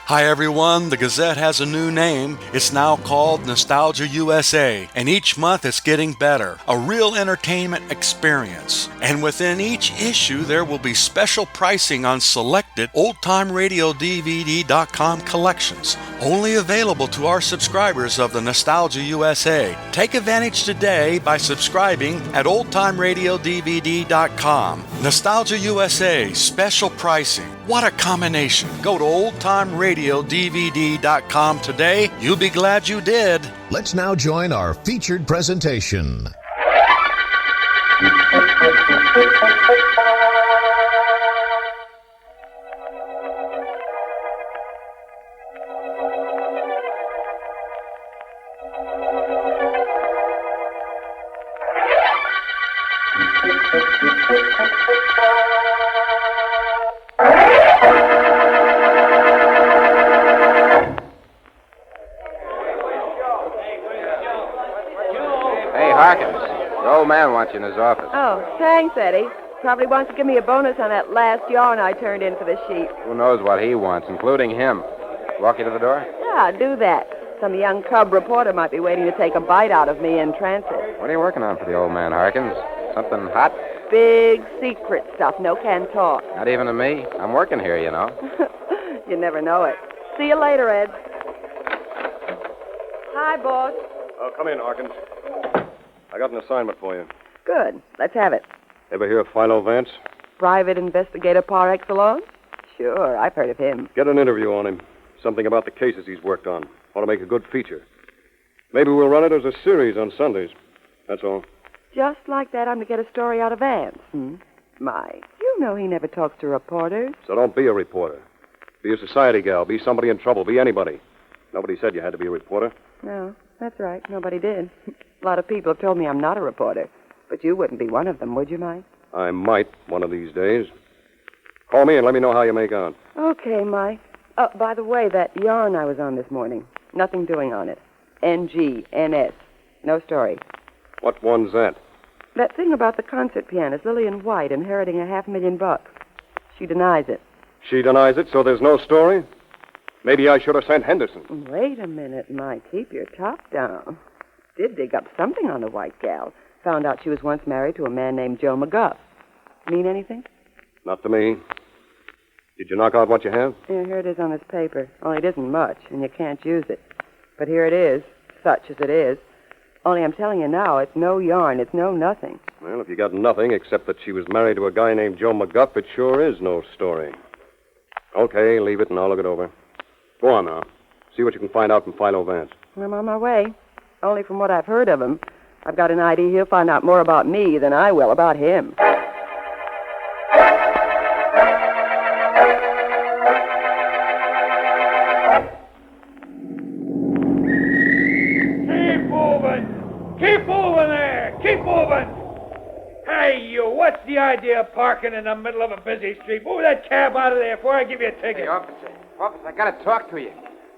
Hi everyone, the Gazette has a new name. It's now called Nostalgia USA, and each month it's getting better. A real entertainment experience. And within each issue there will be special pricing on selected oldtimeradiodvd.com collections, only available to our subscribers of the Nostalgia USA. Take advantage today by subscribing at oldtimeradiodvd.com. Nostalgia USA, special pricing. What a combination. Go to oldtimeradiodvd.com today. You'll be glad you did. Let's now join our featured presentation. Man wants you in his office. Oh, thanks, Eddie. Probably wants to give me a bonus on that last yarn I turned in for the sheep. Who knows what he wants, including him. Walk you to the door? Yeah, do that. Some young cub reporter might be waiting to take a bite out of me in transit. What are you working on for the old man, Harkins? Something hot? Big secret stuff. No can talk. Not even to me. I'm working here, you know. You never know it. See you later, Ed. Hi, boss. Oh, come in, Harkins. I got an assignment for you. Good. Let's have it. Ever hear of Philo, Vance? Private investigator par excellence? Sure, I've heard of him. Get an interview on him. Something about the cases he's worked on. Want to make a good feature. Maybe we'll run it as a series on Sundays. That's all. Just like that, I'm to get a story out of Vance. My, you know he never talks to reporters. So don't be a reporter. Be a society gal. Be somebody in trouble. Be anybody. Nobody said you had to be a reporter. No, that's right. Nobody did. A lot of people have told me I'm not a reporter. But you wouldn't be one of them, would you, Mike? I might one of these days. Call me and let me know how you make out. Okay, Mike. Oh, by the way, that yarn I was on this morning. Nothing doing on it. NGNS. No story. What one's that? That thing about the concert pianist, Lillian White, inheriting $500,000. She denies it. She denies it, so there's no story? Maybe I should have sent Henderson. Wait a minute, Mike. Keep your top down. Did dig up something on the white gal. Found out she was once married to a man named Joe McGuff. Mean anything? Not to me. Did you knock out what you have? Yeah, here it is on this paper. Only it isn't much, and you can't use it. But here it is, such as it is. Only I'm telling you now, it's no yarn, it's no nothing. Well, if you got nothing except that she was married to a guy named Joe McGuff, it sure is no story. Okay, leave it and I'll look it over. Go on now. See what you can find out from Philo Vance. I'm on my way. Only from what I've heard of him. I've got an idea he'll find out more about me than I will about him. Keep moving! Keep moving there! Keep moving! Hey, you, what's the idea of parking in the middle of a busy street? Move that cab out of there before I give you a ticket. Hey, officer, I gotta talk to you.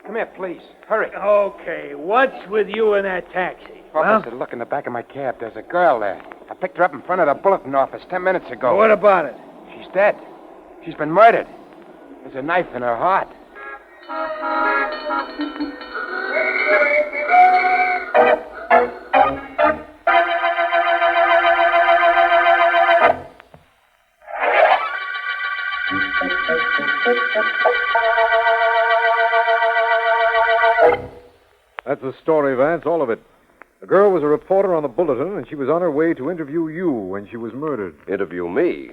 Come here, please. Hurry. Okay, what's with you in that taxi? Officer, look in the back of my cab. There's a girl there. I picked her up in front of the Bulletin office 10 minutes ago. Well, what about it? She's dead. She's been murdered. There's a knife in her heart. That's the story, Vance, all of it. The girl was a reporter on the Bulletin, and she was on her way to interview you when she was murdered. Interview me?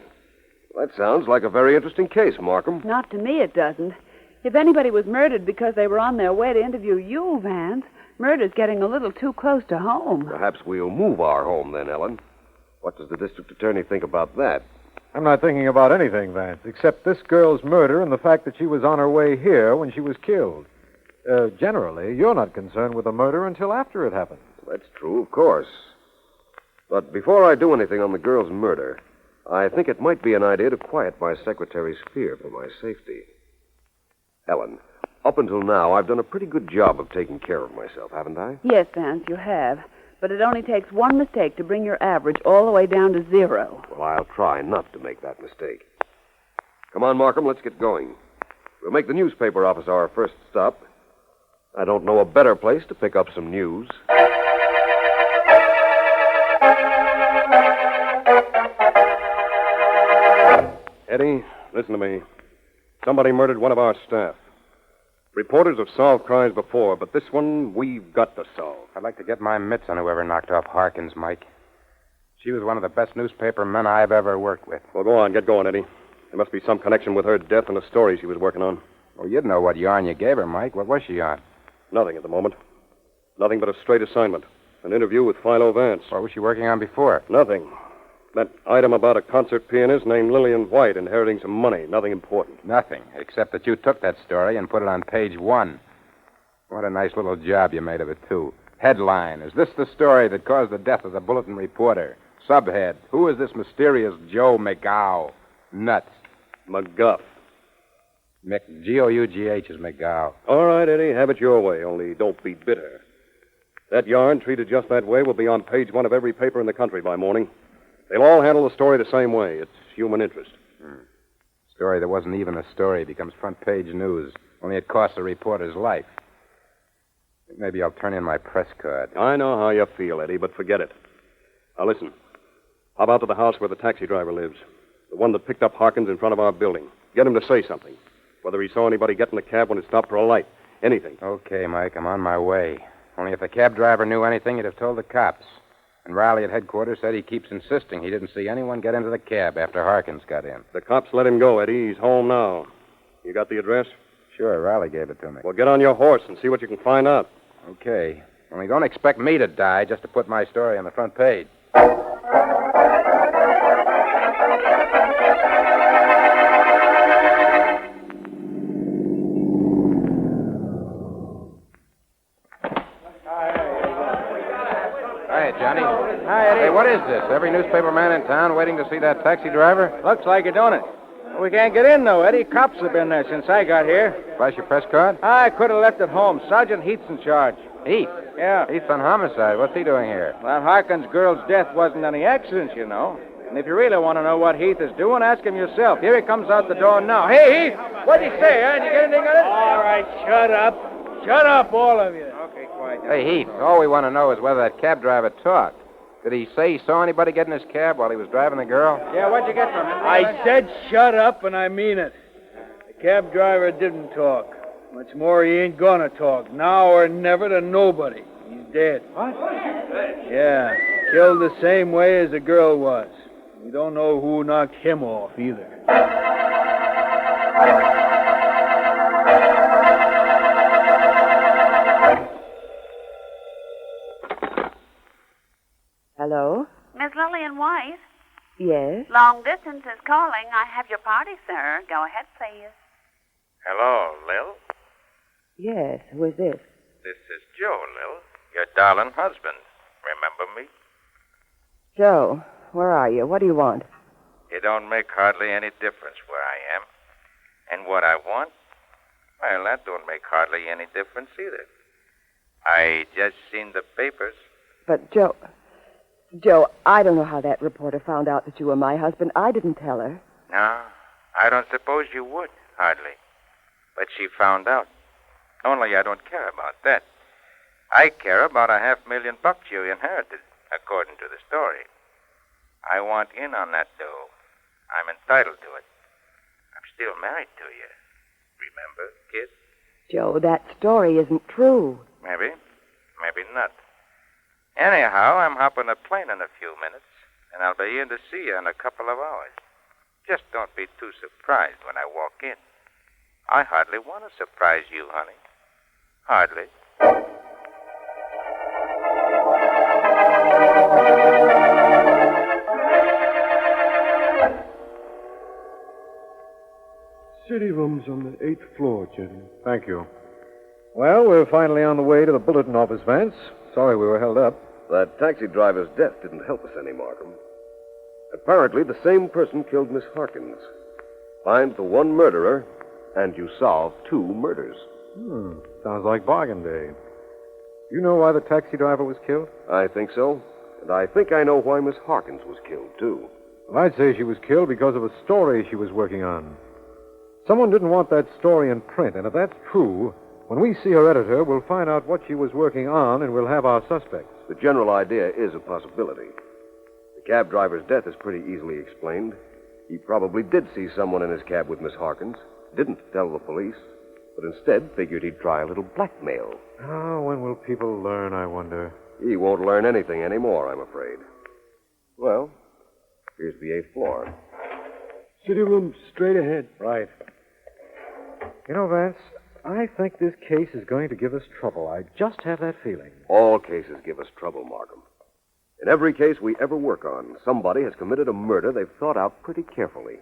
That sounds like a very interesting case, Markham. Not to me, it doesn't. If anybody was murdered because they were on their way to interview you, Vance, murder's getting a little too close to home. Perhaps we'll move our home then, Ellen. What does the district attorney think about that? I'm not thinking about anything, Vance, except this girl's murder and the fact that she was on her way here when she was killed. Generally, you're not concerned with the murder until after it happened. That's true, of course. But before I do anything on the girl's murder, I think it might be an idea to quiet my secretary's fear for my safety. Ellen, up until now, I've done a pretty good job of taking care of myself, haven't I? Yes, Vance, you have. But it only takes one mistake to bring your average all the way down to 0. Well, I'll try not to make that mistake. Come on, Markham, let's get going. We'll make the newspaper office our first stop. I don't know a better place to pick up some news. Eddie, listen to me. Somebody murdered one of our staff. Reporters have solved crimes before, but this one we've got to solve. I'd like to get my mitts on whoever knocked off Harkins, Mike. She was one of the best newspaper men I've ever worked with. Well, go on. Get going, Eddie. There must be some connection with her death and the story she was working on. Well, you'd know what yarn you gave her, Mike. What was she on? Nothing at the moment. Nothing but a straight assignment. An interview with Philo Vance. What was she working on before? Nothing. That item about a concert pianist named Lillian White inheriting some money. Nothing important. Nothing, except that you took that story and put it on page 1. What a nice little job you made of it, too. Headline, is this the story that caused the death of the Bulletin reporter? Subhead, who is this mysterious Joe McGough? Nuts. McGuff. G-O-U-G-H is McGough. All right, Eddie, have it your way, only don't be bitter. That yarn, treated just that way, will be on page 1 of every paper in the country by morning. They'll all handle the story the same way. It's human interest. Story that wasn't even a story becomes front-page news, only it costs the reporter's life. Maybe I'll turn in my press card. I know how you feel, Eddie, but forget it. Now, listen. How about to the house where the taxi driver lives? The one that picked up Harkins in front of our building. Get him to say something. Whether he saw anybody get in the cab when it stopped for a light. Anything. Okay, Mike, I'm on my way. Only if the cab driver knew anything, he'd have told the cops. And Riley at headquarters said he keeps insisting he didn't see anyone get into the cab after Harkins got in. The cops let him go, Eddie. He's home now. You got the address? Sure, Riley gave it to me. Well, get on your horse and see what you can find out. Okay. Only don't expect me to die just to put my story on the front page. Hi, Johnny. Hi, Eddie. Hey, what is this? Every newspaper man in town waiting to see that taxi driver? Looks like it, don't it? We can't get in, though, Eddie. Cops have been there since I got here. Flash your press card? I could have left it home. Sergeant Heath's in charge. Heath? Yeah. Heath's on homicide. What's he doing here? Well, Harkins' girl's death wasn't any accident, you know. And if you really want to know what Heath is doing, ask him yourself. Here he comes out the door now. Hey, Heath! What'd he say, huh? Did you get anything on it? All right, shut up. Shut up, all of you. Okay, quiet. Hey, Heath, all we want to know is whether that cab driver talked. Did he say he saw anybody get in his cab while he was driving the girl? Yeah, what'd you get from him? I said shut up, and I mean it. The cab driver didn't talk. What's more, he ain't gonna talk. Now or never to nobody. He's dead. What? Yeah, killed the same way as the girl was. We don't know who knocked him off, either. Hello? Miss Lillian White, Yes? long distance is calling. I have your party, sir. Go ahead, please. Hello, Lil. Yes. Who is this? This is Joe, Lil. Your darling husband. Remember me? Joe, where are you? What do you want? It don't make hardly any difference where I am. And what I want? Well, that don't make hardly any difference either. I just seen the papers. But, Joe, I don't know how that reporter found out that you were my husband. I didn't tell her. No, I don't suppose you would, hardly. But she found out. Only I don't care about that. I care about $500,000 you inherited, according to the story. I want in on that dough. I'm entitled to it. I'm still married to you. Remember, kid? Joe, that story isn't true. Maybe. Maybe not. Anyhow, I'm hopping a plane in a few minutes, and I'll be in to see you in a couple of hours. Just don't be too surprised when I walk in. I hardly want to surprise you, honey. Hardly. City room's on the 8th floor, gentlemen. Thank you. Well, we're finally on the way to the Bulletin office, Vance. Sorry we were held up. That taxi driver's death didn't help us any, Markham. Apparently, the same person killed Miss Harkins. Find the one murderer, and you solve 2 murders. Sounds like bargain day. You know why the taxi driver was killed? I think so. And I think I know why Miss Harkins was killed, too. Well, I'd say she was killed because of a story she was working on. Someone didn't want that story in print, and if that's true, when we see her editor, we'll find out what she was working on, and we'll have our suspects. The general idea is a possibility. The cab driver's death is pretty easily explained. He probably did see someone in his cab with Miss Harkins, didn't tell the police, but instead figured he'd try a little blackmail. Oh, when will people learn, I wonder? He won't learn anything anymore, I'm afraid. Well, here's the 8th floor. Sitting room straight ahead. Right. You know, Vance, I think this case is going to give us trouble. I just have that feeling. All cases give us trouble, Markham. In every case we ever work on, somebody has committed a murder they've thought out pretty carefully.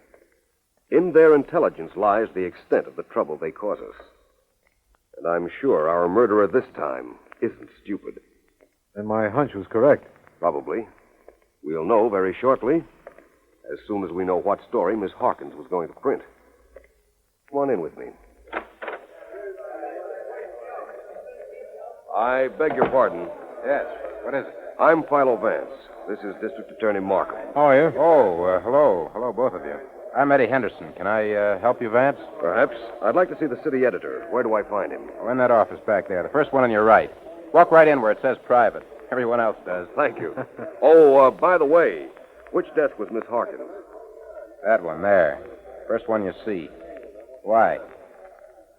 In their intelligence lies the extent of the trouble they cause us. And I'm sure our murderer this time isn't stupid. And my hunch was correct. Probably. We'll know very shortly, as soon as we know what story Miss Harkins was going to print. Come on in with me. I beg your pardon. Yes. What is it? I'm Philo Vance. This is District Attorney Markham. How are you? Oh, hello. Hello, both of you. I'm Eddie Henderson. Can I help you, Vance? Perhaps. I'd like to see the city editor. Where do I find him? Oh, in that office back there. The first one on your right. Walk right in where it says private. Everyone else does. Thank you. Oh, by the way, which desk was Miss Harkins? That one there. First one you see. Why?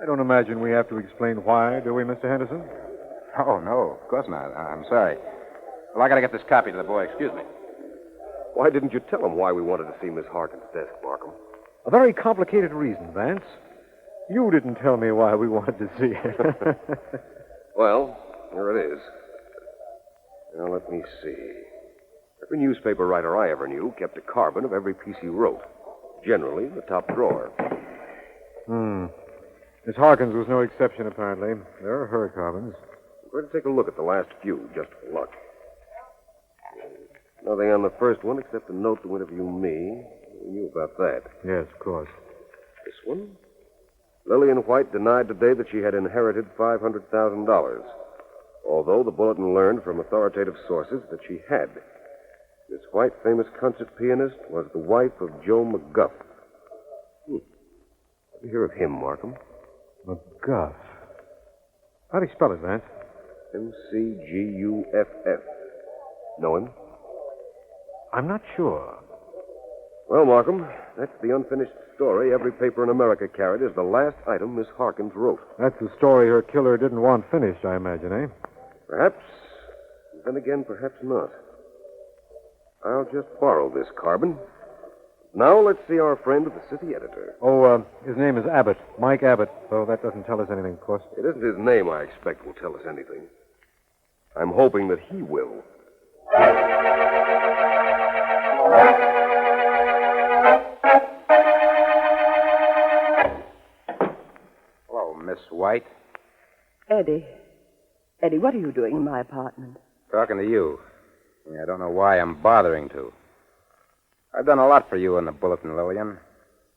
I don't imagine we have to explain why, do we, Mr. Henderson? Oh, no, of course not. I'm sorry. Well, I gotta get this copy to the boy. Excuse me. Why didn't you tell him why we wanted to see Miss Harkins' desk, Markham? A very complicated reason, Vance. You didn't tell me why we wanted to see her. Well, here it is. Now, let me see. Every newspaper writer I ever knew kept a carbon of every piece he wrote. Generally, in the top drawer. Miss Harkins was no exception, apparently. There are her carbons. I'm going to take a look at the last few, just for luck. Nothing on the first one except a note to interview me. We knew about that. Yes, of course. This one? Lillian White denied today that she had inherited $500,000, although the Bulletin learned from authoritative sources that she had. Miss White, famous concert pianist, was the wife of Joe McGuff. Have you hear of him, Markham? McGuff. How do you spell it, Vance? M-C-G-U-F-F. Know him? I'm not sure. Well, Markham, that's the unfinished story every paper in America carried as the last item Miss Harkins wrote. That's the story her killer didn't want finished, I imagine, eh? Perhaps. Then again, perhaps not. I'll just borrow this carbon. Now let's see our friend, the city editor. Oh, his name is Abbott. Mike Abbott, though that doesn't tell us anything, of course. It isn't his name, I expect, will tell us anything. I'm hoping that he will. Hello, Miss White. Eddie. Eddie, what are you doing in my apartment? Talking to you. I don't know why I'm bothering to. I've done a lot for you in the Bulletin, Lillian.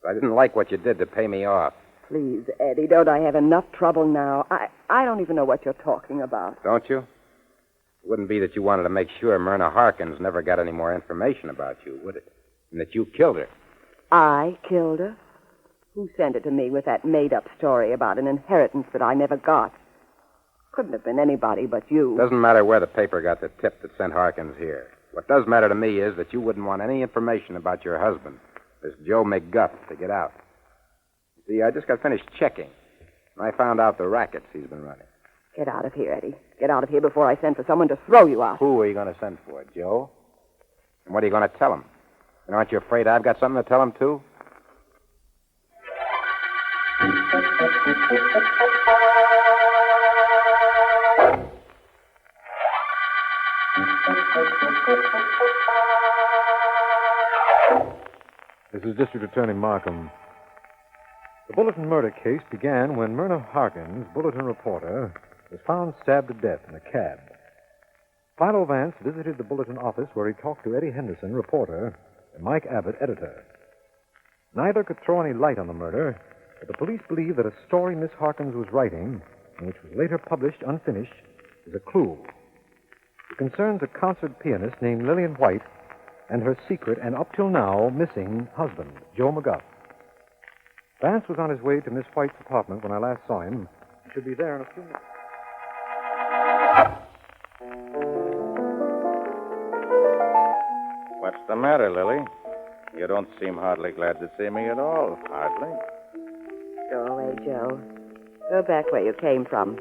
But I didn't like what you did to pay me off. Please, Eddie, don't I have enough trouble now? I don't even know what you're talking about. Don't you? It wouldn't be that you wanted to make sure Myrna Harkins never got any more information about you, would it? And that you killed her. I killed her? Who sent it to me with that made-up story about an inheritance that I never got? Couldn't have been anybody but you. Doesn't matter where the paper got the tip that sent Harkins here. What does matter to me is that you wouldn't want any information about your husband, this Joe McGuff, to get out. See, I just got finished checking, and I found out the rackets he's been running. Get out of here, Eddie. Get out of here before I send for someone to throw you out. Who are you going to send for, Joe? And what are you going to tell him? And aren't you afraid I've got something to tell him, too? This is District Attorney Markham. The Bulletin murder case began when Myrna Harkins, Bulletin reporter, was found stabbed to death in a cab. Philo Vance visited the Bulletin office where he talked to Eddie Henderson, reporter, and Mike Abbott, editor. Neither could throw any light on the murder, but the police believe that a story Miss Harkins was writing, and which was later published unfinished, is a clue. It concerns a concert pianist named Lillian White and her secret and up till now missing husband, Joe McGuff. Vance was on his way to Miss White's apartment when I last saw him. He should be there in a few minutes. What's the matter, Lily? You don't seem hardly glad to see me at all. Hardly. Go away, Joe. Go back where you came from.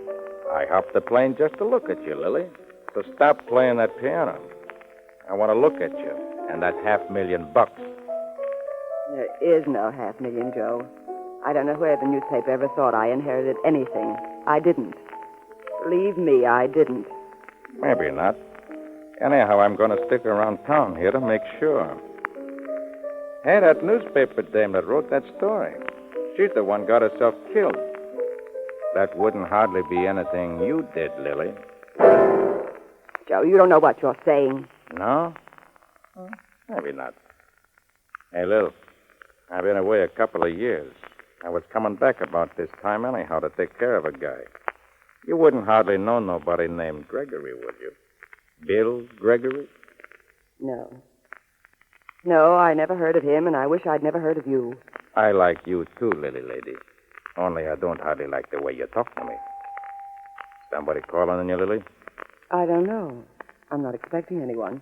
I hopped the plane just to look at you, Lily. So stop playing that piano. I want to look at you and that $500,000. There is no $500,000, Joe. I don't know where the newspaper ever thought I inherited anything. I didn't. Believe me, I didn't. Maybe not. Anyhow, I'm going to stick around town here to make sure. Hey, that newspaper dame that wrote that story. She's the one got herself killed. That wouldn't hardly be anything you did, Lily. Joe, you don't know what you're saying. No? Well, maybe not. Hey, Lil, I've been away a couple of years. I was coming back about this time anyhow to take care of a guy. You wouldn't hardly know nobody named Gregory, would you? Bill Gregory? No. No, I never heard of him, and I wish I'd never heard of you. I like you too, Lily lady. Only I don't hardly like the way you talk to me. Somebody calling on you, Lily? I don't know. I'm not expecting anyone.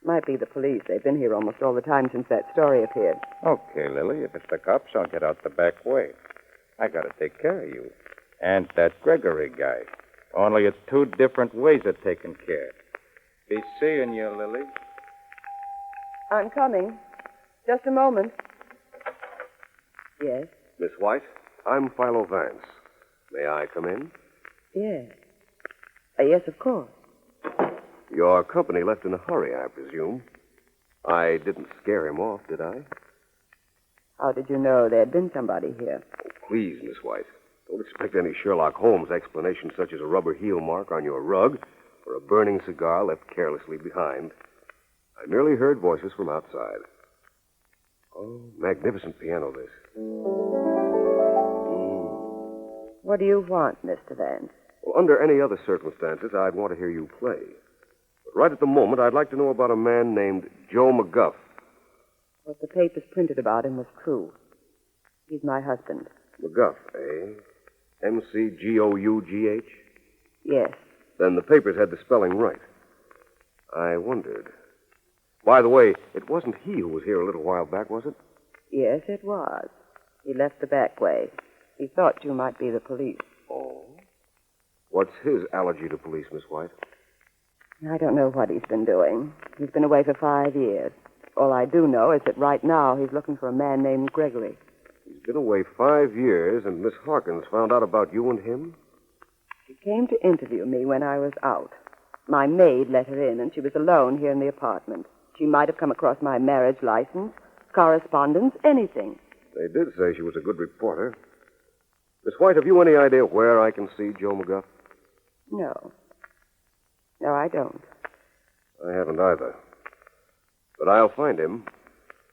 Might be the police. They've been here almost all the time since that story appeared. Okay, Lily. If it's the cops, I'll get out the back way. I gotta take care of you. And that Gregory guy. Only it's two different ways of taking care. Be seeing you, Lily. I'm coming. Just a moment. Yes? Miss White, I'm Philo Vance. May I come in? Yes. Yes, of course. Your company left in a hurry, I presume. I didn't scare him off, did I? How did you know there had been somebody here? Oh, please, Miss White. Don't expect any Sherlock Holmes explanation such as a rubber heel mark on your rug or a burning cigar left carelessly behind. I merely heard voices from outside. Oh, magnificent piano, this. What do you want, Mr. Vance? Well, under any other circumstances, I'd want to hear you play. But right at the moment, I'd like to know about a man named Joe McGuff. What the papers printed about him was true. He's my husband. McGuff, eh? M-C-G-O-U-G-H? Yes. Then the papers had the spelling right. I wondered. By the way, it wasn't he who was here a little while back, was it? Yes, it was. He left the back way. He thought you might be the police. Oh? What's his allergy to police, Miss White? I don't know what he's been doing. He's been away for 5 years. All I do know is that right now he's looking for a man named Gregory. He's been away 5 years, and Miss Harkins found out about you and him? She came to interview me when I was out. My maid let her in, and she was alone here in the apartment. She might have come across my marriage license, correspondence, anything. They did say she was a good reporter. Miss White, have you any idea where I can see Joe McGuff? No. No, I don't. I haven't either. But I'll find him.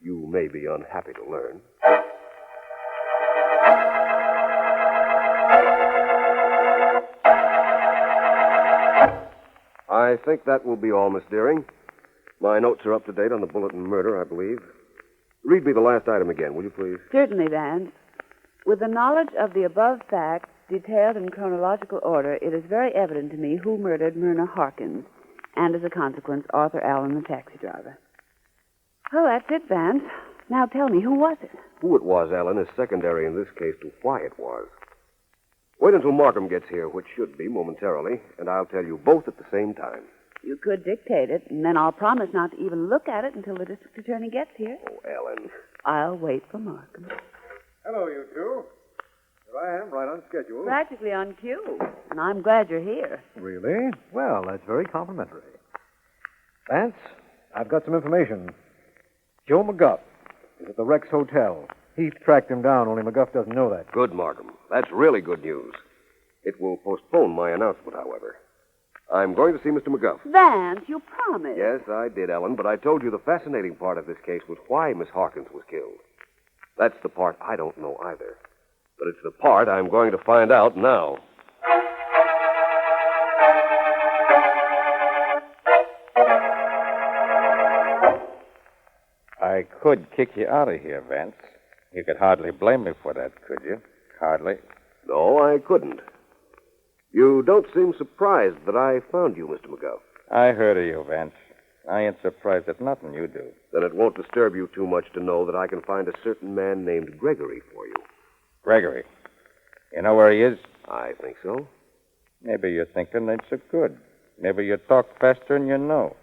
You may be unhappy to learn. I think that will be all, Miss Deering. My notes are up to date on the Bulletin murder, I believe. Read me the last item again, will you please? Certainly, Vance. With the knowledge of the above facts, detailed in chronological order, it is very evident to me who murdered Myrna Harkins, and as a consequence, Arthur Allen, the taxi driver. Oh, that's it, Vance. Now tell me, who was it? Who it was, Ellen, is secondary in this case to why it was. Wait until Markham gets here, which should be momentarily, and I'll tell you both at the same time. You could dictate it, and then I'll promise not to even look at it until the district attorney gets here. Oh, Ellen. I'll wait for Markham. Hello, you two. Here I am, right on schedule. Practically on cue, and I'm glad you're here. Really? Well, that's very complimentary. Vance, I've got some information. Joe McGuff is at the Rex Hotel. Heath tracked him down, only McGuff doesn't know that. Good, Markham. That's really good news. It will postpone my announcement, however. I'm going to see Mr. McGuff. Vance, you promised. Yes, I did, Ellen, but I told you the fascinating part of this case was why Miss Harkins was killed. That's the part I don't know either. But it's the part I'm going to find out now. I could kick you out of here, Vance. You could hardly blame me for that, could you? Hardly. No, I couldn't. You don't seem surprised that I found you, Mr. McGuff. I heard of you, Vance. I ain't surprised at nothing you do. Then it won't disturb you too much to know that I can find a certain man named Gregory for you. Gregory. You know where he is? I think so. Maybe you're thinking ain't so good. Maybe you talk faster than you know.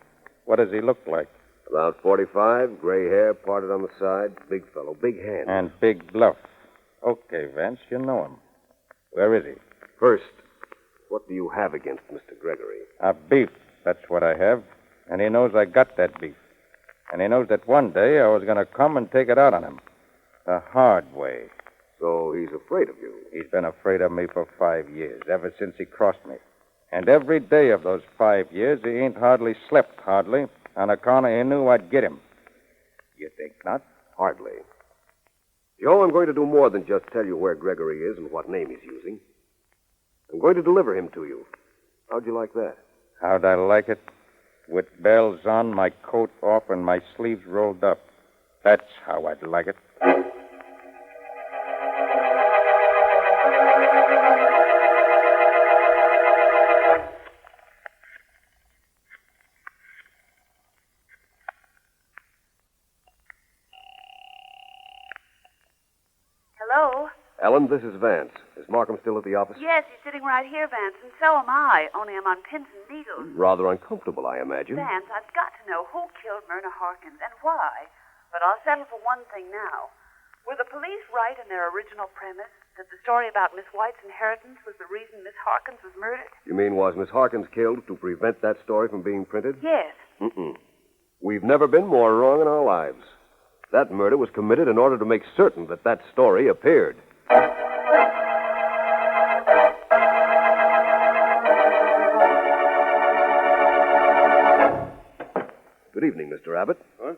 What does he look like? About 45, gray hair parted on the side, big fellow, big hands. And big bluff. Okay, Vance, you know him. Where is he? First, what do you have against Mr. Gregory? A beef, that's what I have. And he knows I got that beef. And he knows that one day I was going to come and take it out on him. The hard way. So he's afraid of you. He's been afraid of me for 5 years, ever since he crossed me. And every day of those 5 years, he ain't hardly slept, on account of he knew I'd get him. You think not? Hardly. Joe, I'm going to do more than just tell you where Gregory is and what name he's using. I'm going to deliver him to you. How'd you like that? How'd I like it? With bells on, my coat off, and my sleeves rolled up. That's how I'd like it. Hello? Ellen, this is Vance. Is Markham still at the office? Yes, he's sitting right here, Vance, and so am I, only I'm on pins and needles. Rather uncomfortable, I imagine. Vance, I've got to know who killed Myrna Harkins and why. But I'll settle for one thing now. Were the police right in their original premise that the story about Miss White's inheritance was the reason Miss Harkins was murdered? You mean was Miss Harkins killed to prevent that story from being printed? Yes. We've never been more wrong in our lives. That murder was committed in order to make certain that that story appeared. Good evening, Mr. Abbott. Huh?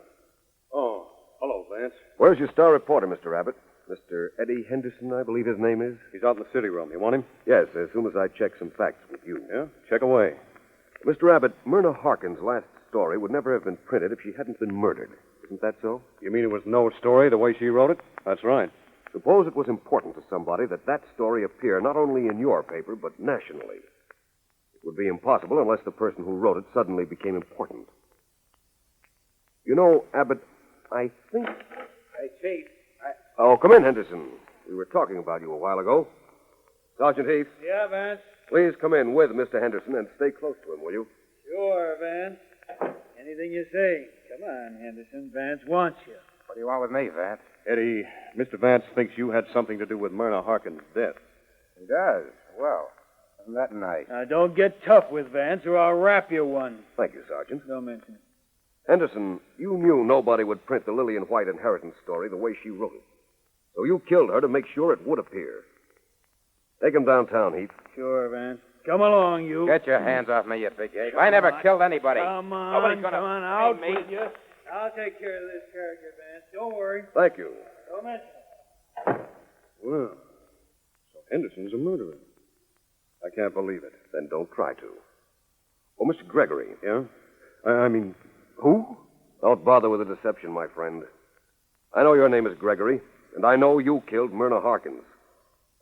Oh, hello, Vance. Where's your star reporter, Mr. Abbott? Mr. Eddie Henderson, I believe his name is? He's out in the city room. You want him? Yes, as soon as I check some facts with you. Yeah? Check away. Mr. Abbott, Myrna Harkins' last story would never have been printed if she hadn't been murdered. Isn't that so? You mean it was no story the way she wrote it? That's right. Suppose it was important to somebody that that story appear not only in your paper, but nationally. It would be impossible unless the person who wrote it suddenly became important. You know, Abbott, I think... Hey, Chief. Oh, come in, Henderson. We were talking about you a while ago. Sergeant Heath. Yeah, Vance? Please come in with Mr. Henderson and stay close to him, will you? Sure, Vance. Anything you say. Come on, Henderson. Vance wants you. What do you want with me, Vance? Eddie, Mr. Vance thinks you had something to do with Myrna Harkins' death. He does. Well, isn't that nice? Now, don't get tough with Vance, or I'll rap you one. Thank you, Sergeant. Don't mention it. Henderson, you knew nobody would print the Lillian White inheritance story the way she wrote it. So you killed her to make sure it would appear. Take him downtown, Heath. Sure, Vance. Come along, you. Get your hands off me, you big ape. I never killed anybody. Come on, Nobody's gonna come on, out me. with you. I'll take care of this character, Vance. Don't worry. Thank you. Don't mention it. Well, so Henderson's a murderer. I can't believe it. Then don't try to. Oh, Mr. Gregory. Yeah? I mean, who? Don't bother with the deception, my friend. I know your name is Gregory, and I know you killed Myrna Harkins.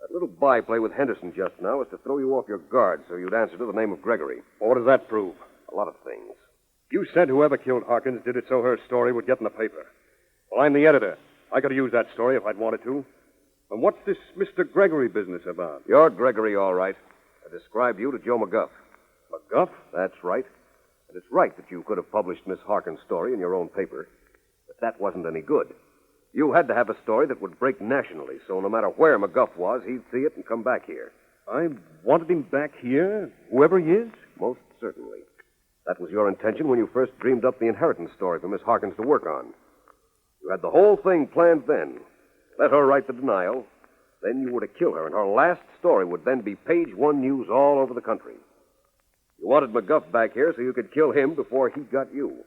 That little byplay with Henderson just now was to throw you off your guard so you'd answer to the name of Gregory. Well, what does that prove? A lot of things. You said whoever killed Harkins did it so her story would get in the paper. Well, I'm the editor. I could have used that story if I'd wanted to. And what's this Mr. Gregory business about? You're Gregory, all right. I described you to Joe McGuff. McGuff? That's right. And it's right that you could have published Miss Harkins' story in your own paper. But that wasn't any good. You had to have a story that would break nationally, so no matter where McGuff was, he'd see it and come back here. I wanted him back here, whoever he is? Most certainly. That was your intention when you first dreamed up the inheritance story for Miss Harkins to work on. You had the whole thing planned then. Let her write the denial. Then you were to kill her, and her last story would then be page one news all over the country. You wanted McGuff back here so you could kill him before he got you.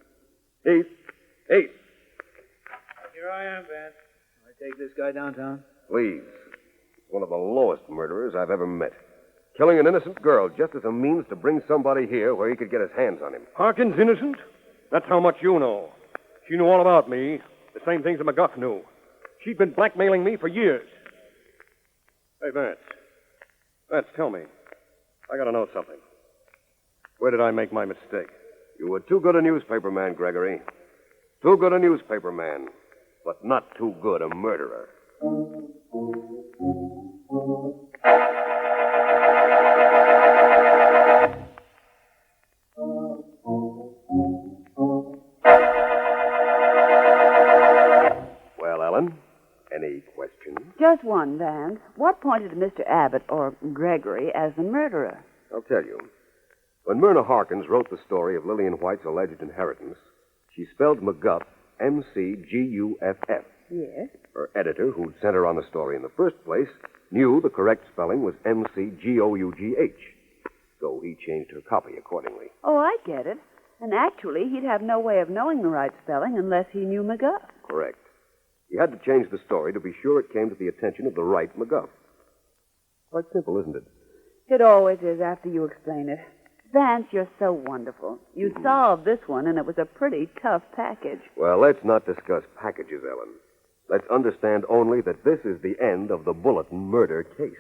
Heath. Heath. Here I am, Vance. I take this guy downtown? Please. He's one of the lowest murderers I've ever met. Killing an innocent girl just as a means to bring somebody here where he could get his hands on him. Harkins innocent? That's how much you know. She knew all about me. The same things that McGuff knew. She'd been blackmailing me for years. Hey, Vance. Vance, tell me. I gotta know something. Where did I make my mistake? You were too good a newspaperman, Gregory. Too good a newspaperman, but not too good a murderer. Well, Ellen, any questions? Just one, Vance. What pointed to Mr. Abbott, or Gregory, as the murderer? I'll tell you. When Myrna Harkins wrote the story of Lillian White's alleged inheritance, she spelled McGuff M-C-G-U-F-F. Yes. Her editor, who'd sent her on the story in the first place, knew the correct spelling was M-C-G-O-U-G-H. So he changed her copy accordingly. Oh, I get it. And actually, he'd have no way of knowing the right spelling unless he knew McGuff. Correct. He had to change the story to be sure it came to the attention of the right McGuff. Quite simple, isn't it? It always is after you explain it. Vance, you're so wonderful. You solved this one, and it was a pretty tough package. Well, let's not discuss packages, Ellen. Let's understand only that this is the end of the Bulletin murder case.